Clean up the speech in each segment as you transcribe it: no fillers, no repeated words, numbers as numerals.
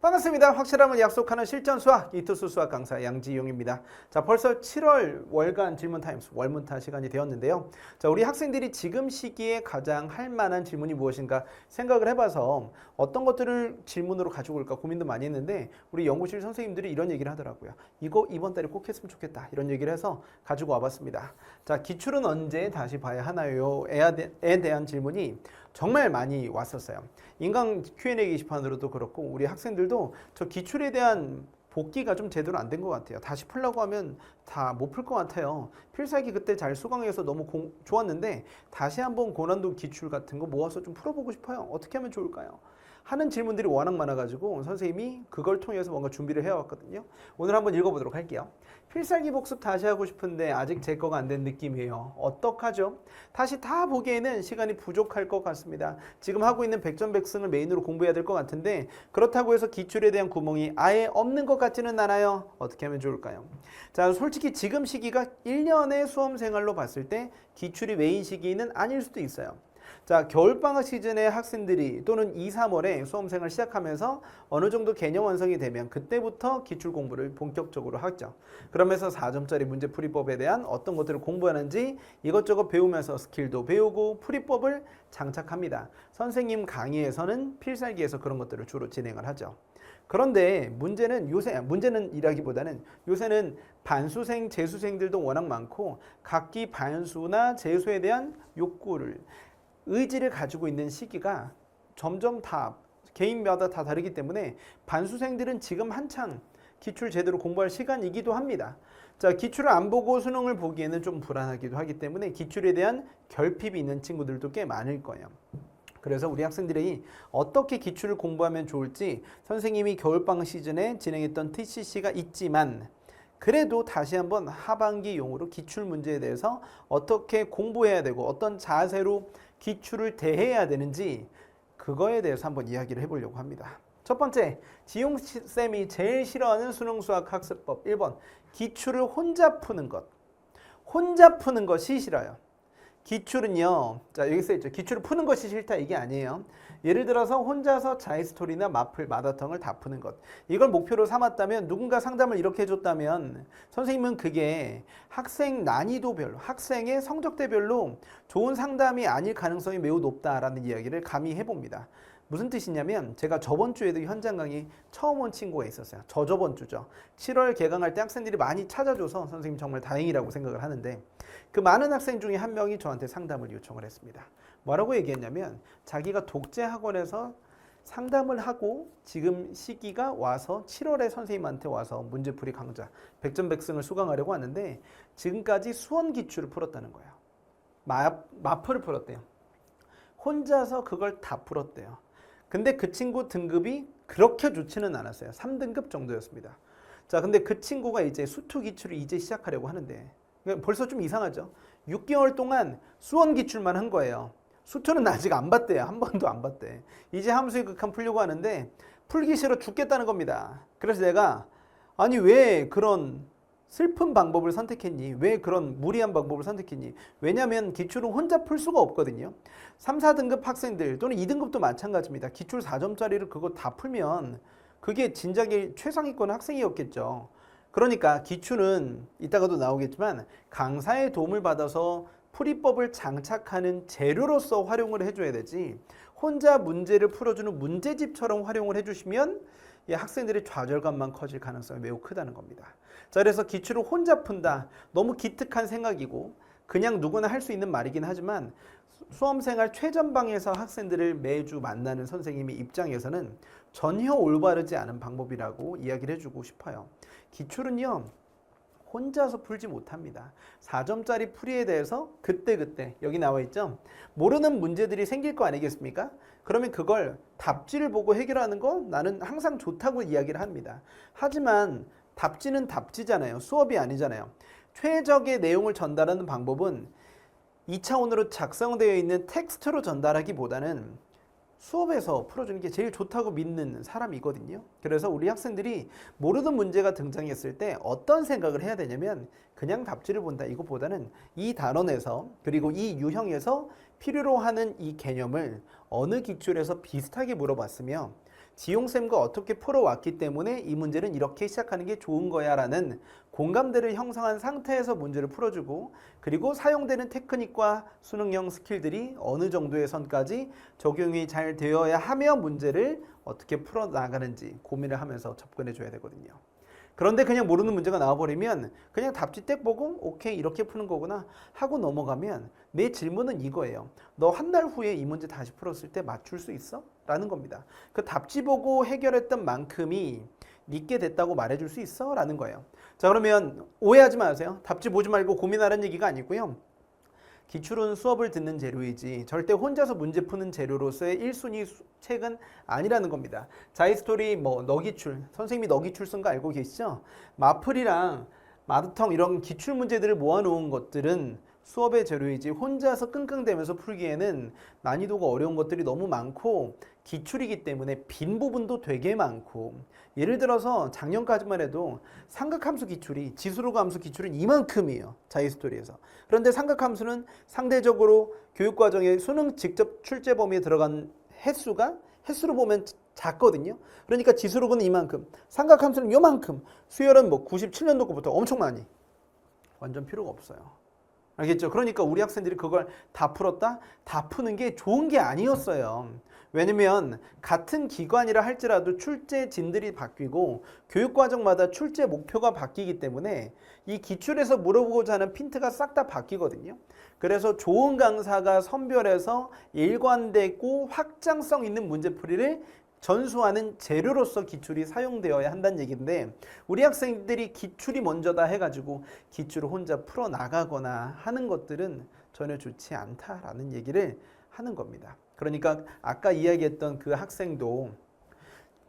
반갑습니다. 확실함을 약속하는 실전 수학 이투수 수학 강사 양지용입니다. 자, 벌써 7월 월간 질문 타임스 월문타 시간이 되었는데요. 자, 우리 학생들이 지금 시기에 가장 할 만한 질문이 무엇인가 생각을 해봐서 어떤 것들을 질문으로 가지고 올까 고민도 많이 했는데 우리 연구실 선생님들이 이런 얘기를 하더라고요. 이거 이번 달에 꼭 했으면 좋겠다. 이런 얘기를 해서 가지고 와봤습니다. 자, 기출은 언제 다시 봐야 하나요? 에 대한 질문이 정말 많이 왔었어요. 인강 Q&A 게시판으로도 그렇고 우리 학생들도 저 기출에 대한 복기가 좀 제대로 안 된 것 같아요. 다시 풀려고 하면 다 못 풀 것 같아요. 필살기 그때 잘 수강해서 너무 좋았는데 다시 한번 고난도 기출 같은 거 모아서 좀 풀어보고 싶어요. 어떻게 하면 좋을까요? 하는 질문들이 워낙 많아가지고 선생님이 그걸 통해서 뭔가 준비를 해왔거든요. 오늘 한번 읽어보도록 할게요. 필살기 복습 다시 하고 싶은데 아직 제 거가 안 된 느낌이에요. 어떡하죠? 다시 다 보기에는 시간이 부족할 것 같습니다. 지금 하고 있는 백전백승을 메인으로 공부해야 될 것 같은데 그렇다고 해서 기출에 대한 구멍이 아예 없는 것 같지는 않아요. 어떻게 하면 좋을까요? 자, 솔직히 지금 시기가 1년의 수험생활로 봤을 때 기출이 메인 시기는 아닐 수도 있어요. 자, 겨울방학 시즌에 학생들이 또는 2, 3월에 수험생활 시작하면서 어느 정도 개념 완성이 되면 그때부터 기출 공부를 본격적으로 하죠. 그러면서 4점짜리 문제풀이법에 대한 어떤 것들을 공부하는지 이것저것 배우면서 스킬도 배우고 풀이법을 장착합니다. 선생님 강의에서는 필살기에서 그런 것들을 주로 진행을 하죠. 그런데 문제는 이라기보다는 요새는 반수생, 재수생들도 워낙 많고 각기 반수나 재수에 대한 욕구를 의지를 가지고 있는 시기가 점점 다 개인마다 다 다르기 때문에 반수생들은 지금 한창 기출 제대로 공부할 시간이기도 합니다. 자, 기출을 안 보고 수능을 보기에는 좀 불안하기도 하기 때문에 기출에 대한 결핍이 있는 친구들도 꽤 많을 거예요. 그래서 우리 학생들이 어떻게 기출을 공부하면 좋을지 선생님이 겨울방학 시즌에 진행했던 TCC가 있지만 그래도 다시 한번 하반기용으로 기출 문제에 대해서 어떻게 공부해야 되고 어떤 자세로 기출을 대해야 되는지 그거에 대해서 한번 이야기를 해보려고 합니다. 첫 번째, 지용쌤이 제일 싫어하는 수능 수학 학습법 1번 기출을 혼자 푸는 것. 혼자 푸는 것이 싫어요. 기출은요, 자 여기 써있죠. 기출을 푸는 것이 싫다 이게 아니에요. 예를 들어서 혼자서 자이스토리나 마플, 마더텅을 다 푸는 것. 이걸 목표로 삼았다면 누군가 상담을 이렇게 해줬다면 선생님은 그게 학생 난이도별로, 학생의 성적대별로 좋은 상담이 아닐 가능성이 매우 높다라는 이야기를 감히 해봅니다. 무슨 뜻이냐면 제가 저번 주에도 현장 강의 처음 온 친구가 있었어요. 저번 주죠. 7월 개강할 때 학생들이 많이 찾아줘서 선생님 정말 다행이라고 생각을 하는데 그 많은 학생 중에 한 명이 저한테 상담을 요청을 했습니다. 뭐라고 얘기했냐면 자기가 독재 학원에서 상담을 하고 지금 시기가 와서 7월에 선생님한테 와서 문제풀이 강좌 백전백승을 수강하려고 하는데 지금까지 수원 기출을 풀었다는 거예요. 마플을 풀었대요. 혼자서 그걸 다 풀었대요. 근데 그 친구 등급이 그렇게 좋지는 않았어요. 3등급 정도였습니다. 자, 근데 그 친구가 이제 수투 기출을 이제 시작하려고 하는데 벌써 좀 이상하죠. 6개월 동안 수원 기출만 한 거예요. 수투는 아직 안 봤대요. 한 번도 안 봤대. 이제 함수의 극한 풀려고 하는데 풀기 싫어 죽겠다는 겁니다. 그래서 내가 아니 왜 그런 슬픈 방법을 선택했니? 왜 그런 무리한 방법을 선택했니? 왜냐하면 기출은 혼자 풀 수가 없거든요. 3, 4등급 학생들 또는 2등급도 마찬가지입니다. 기출 4점짜리를 그거 다 풀면 그게 진작에 최상위권 학생이었겠죠. 그러니까 기출은 이따가도 나오겠지만 강사의 도움을 받아서 풀이법을 장착하는 재료로서 활용을 해줘야 되지 혼자 문제를 풀어주는 문제집처럼 활용을 해주시면 학생들의 좌절감만 커질 가능성이 매우 크다는 겁니다. 자, 그래서 기출을 혼자 푼다. 너무 기특한 생각이고 그냥 누구나 할 수 있는 말이긴 하지만 수험생활 최전방에서 학생들을 매주 만나는 선생님의 입장에서는 전혀 올바르지 않은 방법이라고 이야기를 해주고 싶어요. 기출은요. 혼자서 풀지 못합니다. 4점짜리 풀이에 대해서 그때그때 여기 나와 있죠. 모르는 문제들이 생길 거 아니겠습니까? 그러면 그걸 답지를 보고 해결하는 거 나는 항상 좋다고 이야기를 합니다. 하지만 답지는 답지잖아요. 수업이 아니잖아요. 최적의 내용을 전달하는 방법은 2차원으로 작성되어 있는 텍스트로 전달하기보다는 수업에서 풀어주는 게 제일 좋다고 믿는 사람이거든요. 그래서 우리 학생들이 모르는 문제가 등장했을 때 어떤 생각을 해야 되냐면 그냥 답지를 본다 이것보다는 이 단원에서 그리고 이 유형에서 필요로 하는 이 개념을 어느 기출에서 비슷하게 물어봤으며 지용쌤과 어떻게 풀어왔기 때문에 이 문제는 이렇게 시작하는 게 좋은 거야 라는 공감대를 형성한 상태에서 문제를 풀어주고 그리고 사용되는 테크닉과 수능형 스킬들이 어느 정도의 선까지 적용이 잘 되어야 하며 문제를 어떻게 풀어나가는지 고민을 하면서 접근해 줘야 되거든요. 그런데 그냥 모르는 문제가 나와버리면 그냥 답지 딱 보고 오케이 이렇게 푸는 거구나 하고 넘어가면 내 질문은 이거예요. 너 한 달 후에 이 문제 다시 풀었을 때 맞출 수 있어? 라는 겁니다. 그 답지 보고 해결했던 만큼이 믿게 됐다고 말해줄 수 있어? 라는 거예요. 자, 그러면 오해하지 마세요. 답지 보지 말고 고민하라는 얘기가 아니고요. 기출은 수업을 듣는 재료이지 절대 혼자서 문제 푸는 재료로서의 1순위 책은 아니라는 겁니다. 자이스토리 뭐 너기출, 선생님이 너기출 쓴 거 알고 계시죠? 마플이랑 마드텅 이런 기출 문제들을 모아놓은 것들은 수업의 재료이지 혼자서 끙끙대면서 풀기에는 난이도가 어려운 것들이 너무 많고 기출이기 때문에 빈 부분도 되게 많고 예를 들어서 작년까지만 해도 삼각함수 기출이 지수로가 함수 기출은 이만큼이에요. 자이스토리에서. 그런데 삼각함수는 상대적으로 교육과정에 수능 직접 출제 범위에 들어간 횟수로 보면 작거든요. 그러니까 지수로는 이만큼, 삼각함수는 요만큼, 수열은 뭐 97년도부터 엄청 많이. 완전 필요가 없어요. 알겠죠? 그러니까 우리 학생들이 그걸 다 풀었다? 다 푸는 게 좋은 게 아니었어요. 왜냐면 같은 기관이라 할지라도 출제진들이 바뀌고 교육과정마다 출제 목표가 바뀌기 때문에 이 기출에서 물어보고자 하는 핀트가 싹 다 바뀌거든요. 그래서 좋은 강사가 선별해서 일관되고 확장성 있는 문제풀이를 전수하는 재료로서 기출이 사용되어야 한다는 얘기인데 우리 학생들이 기출이 먼저다 해가지고 기출을 혼자 풀어나가거나 하는 것들은 전혀 좋지 않다라는 얘기를 하는 겁니다. 그러니까 아까 이야기했던 그 학생도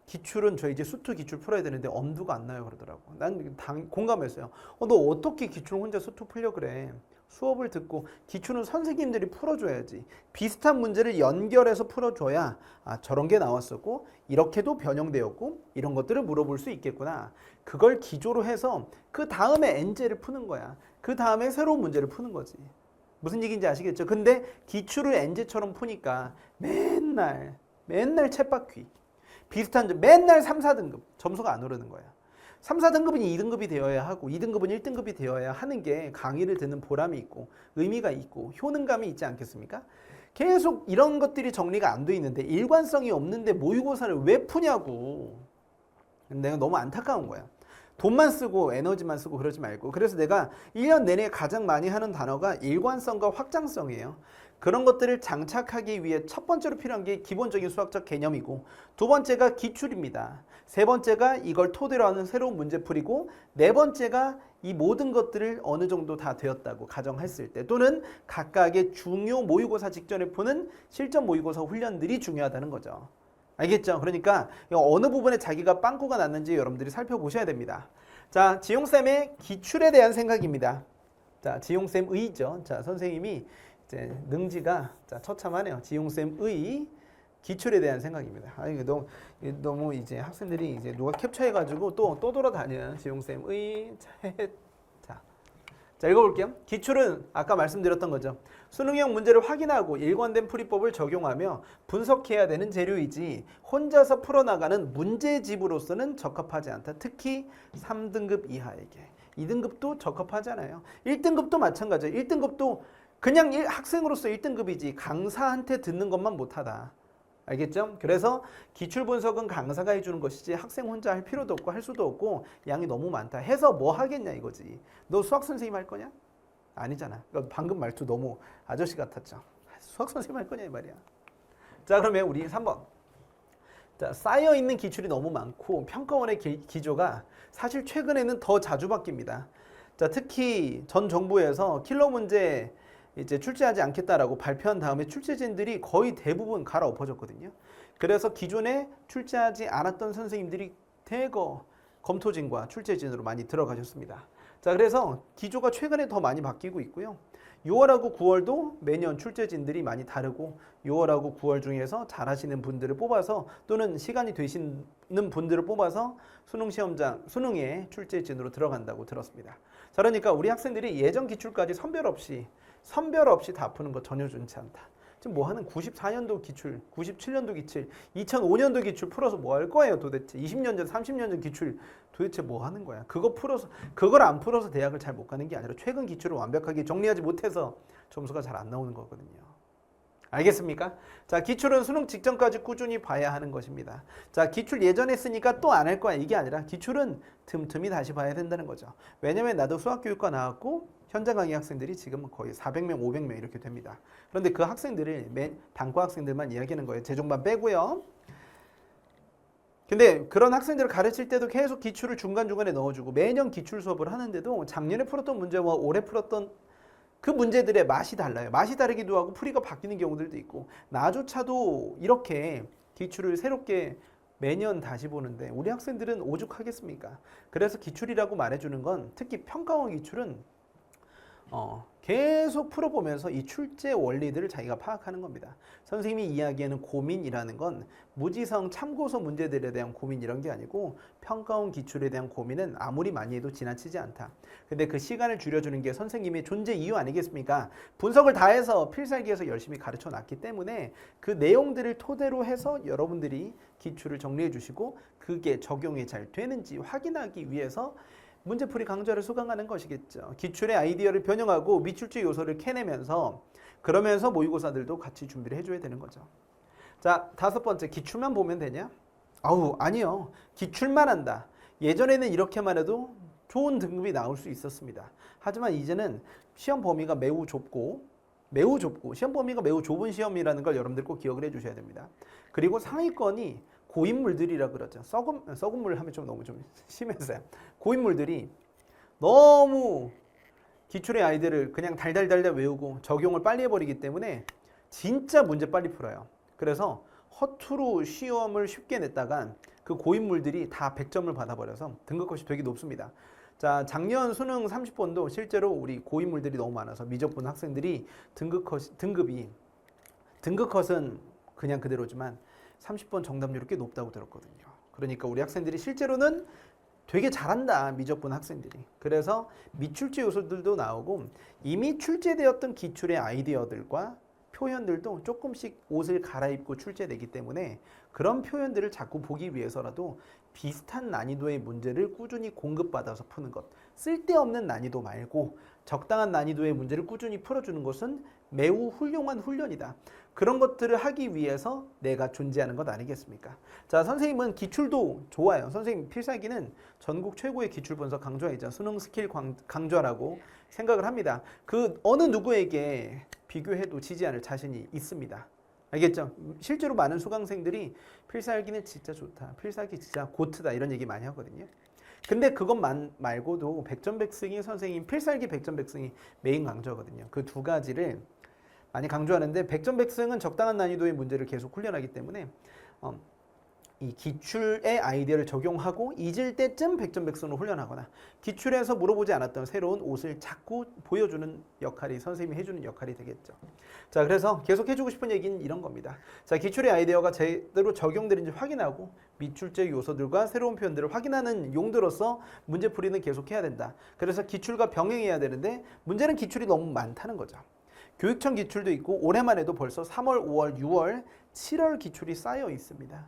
기출은 저 이제 수투 기출 풀어야 되는데 엄두가 안 나요 그러더라고. 난 공감했어요. 너 어떻게 기출 혼자 수투 풀려 그래. 수업을 듣고 기출은 선생님들이 풀어줘야지. 비슷한 문제를 연결해서 풀어줘야 저런 게 나왔었고 이렇게도 변형되었고 이런 것들을 물어볼 수 있겠구나. 그걸 기조로 해서 그 다음에 N제를 푸는 거야. 그 다음에 새로운 문제를 푸는 거지. 무슨 얘기인지 아시겠죠? 근데 기출을 N제처럼 푸니까 맨날 쳇바퀴. 비슷한 맨날 3, 4등급 점수가 안 오르는 거야. 3, 4등급은 2등급이 되어야 하고 2등급은 1등급이 되어야 하는 게 강의를 듣는 보람이 있고 의미가 있고 효능감이 있지 않겠습니까? 계속 이런 것들이 정리가 안 돼 있는데 일관성이 없는데 모의고사를 왜 푸냐고. 내가 너무 안타까운 거야. 돈만 쓰고 에너지만 쓰고 그러지 말고 그래서 내가 1년 내내 가장 많이 하는 단어가 일관성과 확장성이에요. 그런 것들을 장착하기 위해 첫 번째로 필요한 게 기본적인 수학적 개념이고 두 번째가 기출입니다. 세 번째가 이걸 토대로 하는 새로운 문제풀이고 네 번째가 이 모든 것들을 어느 정도 다 되었다고 가정했을 때 또는 각각의 중요 모의고사 직전에 푸는 실전 모의고사 훈련들이 중요하다는 거죠. 알겠죠? 그러니까 어느 부분에 자기가 빵꾸가 났는지 여러분들이 살펴보셔야 됩니다. 자, 지용쌤의 기출에 대한 생각입니다. 자, 지용쌤의죠. 자, 선생님이 이제 능지가 처참하네요. 지용쌤의 기출에 대한 생각입니다. 이게 너무 이제 학생들이 이제 누가 캡처해가지고 또 돌아다녀요. 지용쌤의 자, 읽어볼게요. 기출은 아까 말씀드렸던 거죠. 수능형 문제를 확인하고 일관된 풀이법을 적용하며 분석해야 되는 재료이지 혼자서 풀어나가는 문제집으로서는 적합하지 않다. 특히 3등급 이하에게. 2등급도 적합하잖아요. 1등급도 마찬가지예요. 1등급도 그냥 학생으로서 1등급이지 강사한테 듣는 것만 못하다. 알겠죠? 그래서 기출 분석은 강사가 해주는 것이지 학생 혼자 할 필요도 없고 할 수도 없고 양이 너무 많다. 해서 뭐 하겠냐 이거지. 너 수학 선생님 할 거냐? 아니잖아. 방금 말투 너무 아저씨 같았죠. 수학 선생님 할 거냐 이 말이야. 자, 그러면 우리 3번. 자, 쌓여있는 기출이 너무 많고 평가원의 기조가 사실 최근에는 더 자주 바뀝니다. 자, 특히 전 정부에서 킬러 문제 이제 출제하지 않겠다라고 발표한 다음에 출제진들이 거의 대부분 갈아엎어졌거든요. 그래서 기존에 출제하지 않았던 선생님들이 대거 검토진과 출제진으로 많이 들어가셨습니다. 자, 그래서 기조가 최근에 더 많이 바뀌고 있고요. 6월하고 9월도 매년 출제진들이 많이 다르고 6월하고 9월 중에서 잘하시는 분들을 뽑아서 또는 시간이 되시는 분들을 뽑아서 수능에 출제진으로 들어간다고 들었습니다. 자, 그러니까 우리 학생들이 예전 기출까지 선별 없이 다 푸는 거 전혀 좋지 않다. 지금 뭐 하는 94년도 기출, 97년도 기출, 2005년도 기출 풀어서 뭐 할 거예요 도대체? 20년 전, 30년 전 기출 도대체 뭐 하는 거야? 그거 풀어서, 그걸 안 풀어서 대학을 잘 못 가는 게 아니라 최근 기출을 완벽하게 정리하지 못해서 점수가 잘 안 나오는 거거든요. 알겠습니까? 자, 기출은 수능 직전까지 꾸준히 봐야 하는 것입니다. 자, 기출 예전에 했으니까 또 안 할 거야. 이게 아니라 기출은 틈틈이 다시 봐야 된다는 거죠. 왜냐면 나도 수학교육과 나왔고 현장 강의 학생들이 지금 거의 400명, 500명 이렇게 됩니다. 그런데 그 학생들을 단과 학생들만 이야기하는 거예요. 재종반 빼고요. 근데 그런 학생들을 가르칠 때도 계속 기출을 중간중간에 넣어주고 매년 기출 수업을 하는데도 작년에 풀었던 문제와 올해 풀었던 그 문제들의 맛이 달라요. 맛이 다르기도 하고 풀이가 바뀌는 경우들도 있고 나조차도 이렇게 기출을 새롭게 매년 다시 보는데 우리 학생들은 오죽하겠습니까? 그래서 기출이라고 말해주는 건 특히 평가원 기출은 계속 풀어보면서 이 출제 원리들을 자기가 파악하는 겁니다. 선생님이 이야기하는 고민이라는 건 무지성 참고서 문제들에 대한 고민 이런 게 아니고 평가원 기출에 대한 고민은 아무리 많이 해도 지나치지 않다. 근데 그 시간을 줄여주는 게 선생님의 존재 이유 아니겠습니까? 분석을 다 해서 필살기에서 열심히 가르쳐 놨기 때문에 그 내용들을 토대로 해서 여러분들이 기출을 정리해 주시고 그게 적용이 잘 되는지 확인하기 위해서 문제풀이 강좌를 수강하는 것이겠죠. 기출의 아이디어를 변형하고 미출제 요소를 캐내면서 그러면서 모의고사들도 같이 준비를 해줘야 되는 거죠. 자, 5번째, 기출만 보면 되냐? 아니요. 기출만 한다. 예전에는 이렇게만 해도 좋은 등급이 나올 수 있었습니다. 하지만 이제는 시험 범위가 매우 좁고 시험 범위가 매우 좁은 시험이라는 걸 여러분들 꼭 기억을 해주셔야 됩니다. 그리고 상위권이 고인물들이라 그러죠. 썩은 물 하면 너무 심했어요. 고인물들이 너무 기출의 아이들을 그냥 달달달달 외우고 적용을 빨리 해버리기 때문에 진짜 문제 빨리 풀어요. 그래서 허투루 시험을 쉽게 냈다간 그 고인물들이 다 100점을 받아버려서 등급컷이 되게 높습니다. 자, 작년 수능 30번도 실제로 우리 고인물들이 너무 많아서 미적분 학생들이 등급컷은 그냥 그대로지만 30번 정답률이 꽤 높다고 들었거든요. 그러니까 우리 학생들이 실제로는 되게 잘한다, 미적분 학생들이. 그래서 미출제 요소들도 나오고 이미 출제되었던 기출의 아이디어들과 표현들도 조금씩 옷을 갈아입고 출제되기 때문에 그런 표현들을 자꾸 보기 위해서라도 비슷한 난이도의 문제를 꾸준히 공급받아서 푸는 것. 쓸데없는 난이도 말고 적당한 난이도의 문제를 꾸준히 풀어주는 것은 매우 훌륭한 훈련이다. 그런 것들을 하기 위해서 내가 존재하는 것 아니겠습니까? 자, 선생님은 기출도 좋아요. 선생님 필살기는 전국 최고의 기출 분석 강좌이자 수능 스킬 강좌라고 생각을 합니다. 그 어느 누구에게 비교해도 지지 않을 자신이 있습니다. 알겠죠? 실제로 많은 수강생들이 필살기는 진짜 좋다. 필살기 진짜 고트다. 이런 얘기 많이 하거든요. 근데 그것만 말고도 백전백승이 선생님 필살기 백전백승이 메인 강좌거든요. 그 두 가지를 많이 강조하는데 백전백승은 적당한 난이도의 문제를 계속 훈련하기 때문에 이 기출의 아이디어를 적용하고 잊을 때쯤 백전백승으로 훈련하거나 기출에서 물어보지 않았던 새로운 옷을 자꾸 보여주는 역할이 선생님이 해주는 역할이 되겠죠. 자, 그래서 계속 해주고 싶은 얘기는 이런 겁니다. 자, 기출의 아이디어가 제대로 적용되는지 확인하고 미출제 요소들과 새로운 표현들을 확인하는 용도로서 문제풀이는 계속해야 된다. 그래서 기출과 병행해야 되는데 문제는 기출이 너무 많다는 거죠. 교육청 기출도 있고 올해만 해도 벌써 3월, 5월, 6월, 7월 기출이 쌓여 있습니다.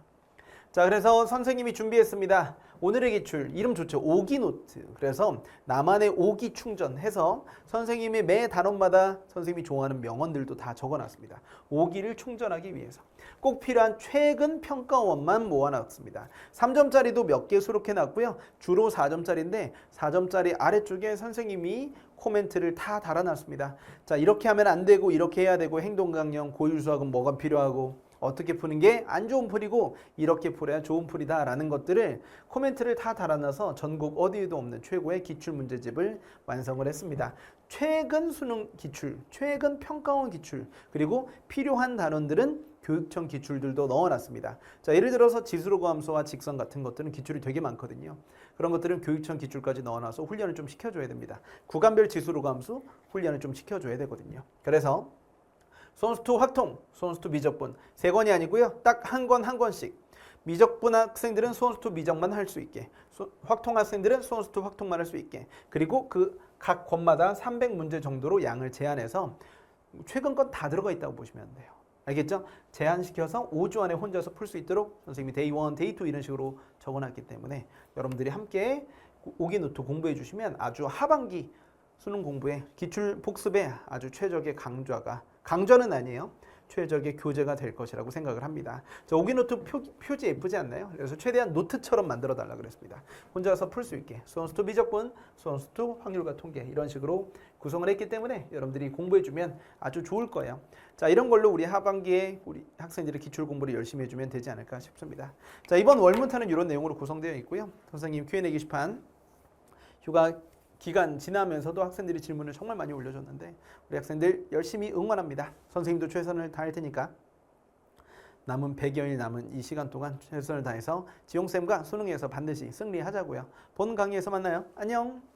자, 그래서 선생님이 준비했습니다. 오늘의 기출, 이름 좋죠. 오기 노트. 그래서 나만의 오기 충전해서 선생님이 매 단원마다 선생님이 좋아하는 명언들도 다 적어놨습니다. 오기를 충전하기 위해서. 꼭 필요한 최근 평가원만 모아놨습니다. 3점짜리도 몇 개 수록해놨고요. 주로 4점짜리인데 4점짜리 아래쪽에 선생님이 코멘트를 다 달아놨습니다. 자, 이렇게 하면 안 되고 이렇게 해야 되고 행동강령, 고율수학은 뭐가 필요하고 어떻게 푸는 게 안 좋은 풀이고 이렇게 풀어야 좋은 풀이다 라는 것들을 코멘트를 다 달아놔서 전국 어디에도 없는 최고의 기출문제집을 완성을 했습니다. 최근 수능 기출, 최근 평가원 기출, 그리고 필요한 단원들은 교육청 기출들도 넣어놨습니다. 자, 예를 들어서 지수로고함수와 직선 같은 것들은 기출이 되게 많거든요. 그런 것들은 교육청 기출까지 넣어놔서 훈련을 좀 시켜줘야 됩니다. 구간별 지수로고함수 훈련을 좀 시켜줘야 되거든요. 그래서 손수투 확통, 손수투 미적분 세 권이 아니고요. 딱 한 권 한 권씩. 미적분 학생들은 손수투 미적만 할 수 있게, 확통 학생들은 손수투 확통만 할 수 있게, 그리고 그 각 권마다 300문제 정도로 양을 제한해서 최근 건 다 들어가 있다고 보시면 돼요. 알겠죠? 제한시켜서 5주 안에 혼자서 풀 수 있도록 선생님이 데이 1, 데이 2 이런 식으로 적어놨기 때문에 여러분들이 함께 오기노트 공부해 주시면 아주 하반기 수능 공부에 기출 복습에 아주 최적의 강좌는 아니에요. 최적의 교재가 될 것이라고 생각을 합니다. 자, 오기노트 표지 예쁘지 않나요? 그래서 최대한 노트처럼 만들어 달라 그랬습니다. 혼자서 풀 수 있게 수원수투 미적분, 수원수투 확률과 통계 이런 식으로 구성을 했기 때문에 여러분들이 공부해 주면 아주 좋을 거예요. 자, 이런 걸로 우리 하반기에 우리 학생들이 기출 공부를 열심히 해주면 되지 않을까 싶습니다. 자, 이번 월문타는 이런 내용으로 구성되어 있고요. 선생님 Q&A 게시판 휴가 기간 지나면서도 학생들이 질문을 정말 많이 올려줬는데 우리 학생들 열심히 응원합니다. 선생님도 최선을 다할 테니까 남은 100여일 남은 이 시간 동안 최선을 다해서 지용쌤과 수능에서 반드시 승리하자고요. 본 강의에서 만나요. 안녕.